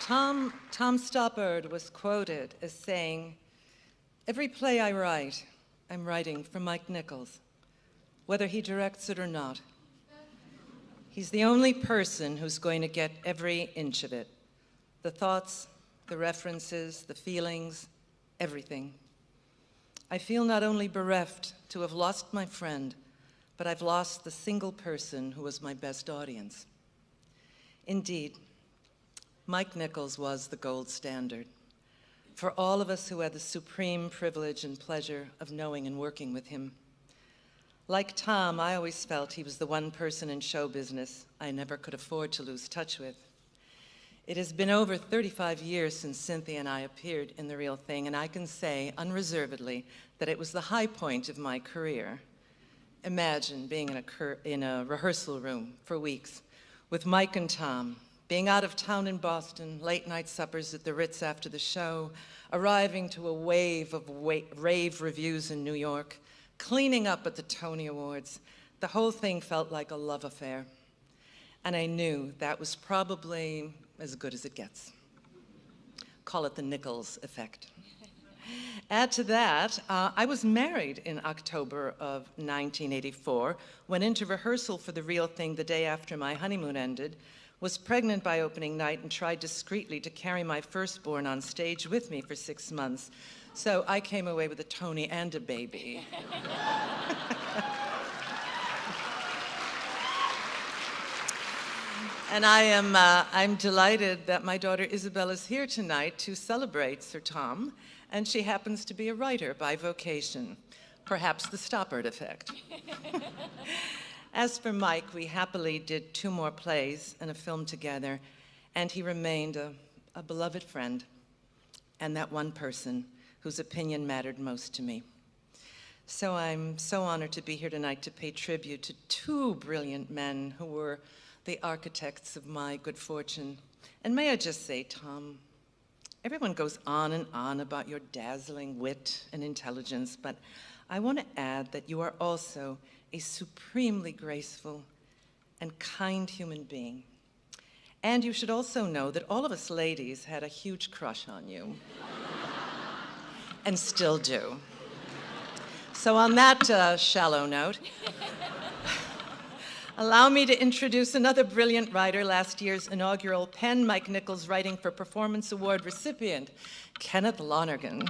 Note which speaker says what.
Speaker 1: Tom Stoppard was quoted as saying, "Every play I write, I'm writing for Mike Nichols, whether he directs it or not. He's the only person who's going to get every inch of it. The thoughts, the references, the feelings, everything. I feel not only bereft to have lost my friend, but I've lost the single person who was my best audience." Indeed, Mike Nichols was the gold standard for all of us who had the supreme privilege and pleasure of knowing and working with him. Like Tom, I always felt he was the one person in show business I never could afford to lose touch with. It has been over 35 years since Cynthia and I appeared in The Real Thing, and I can say unreservedly that it was the high point of my career. Imagine being in a rehearsal room for weeks with Mike and Tom, being out of town in Boston, late night suppers at the Ritz after the show, arriving to a wave of rave reviews in New York, cleaning up at the Tony Awards. The whole thing felt like a love affair. And I knew that was probably as good as it gets. Call it the Nichols effect. Add to that, I was married in October of 1984, went into rehearsal for The Real Thing the day after my honeymoon ended, was pregnant by opening night, and tried discreetly to carry my firstborn on stage with me for 6 months. So I came away with a Tony and a baby. And I'm delighted that my daughter Isabel is here tonight to celebrate Sir Tom, and she happens to be a writer by vocation, perhaps the Stoppard effect. As for Mike, we happily did 2 more plays and a film together, and he remained a beloved friend and that one person whose opinion mattered most to me. So I'm so honored to be here tonight to pay tribute to 2 brilliant men who were the architects of my good fortune. And may I just say, Tom, everyone goes on and on about your dazzling wit and intelligence, but I want to add that you are also a supremely graceful and kind human being. And you should also know that all of us ladies had a huge crush on you. And still do. So on that shallow note, allow me to introduce another brilliant writer, last year's inaugural PEN Mike Nichols Writing for Performance Award recipient, Kenneth Lonergan.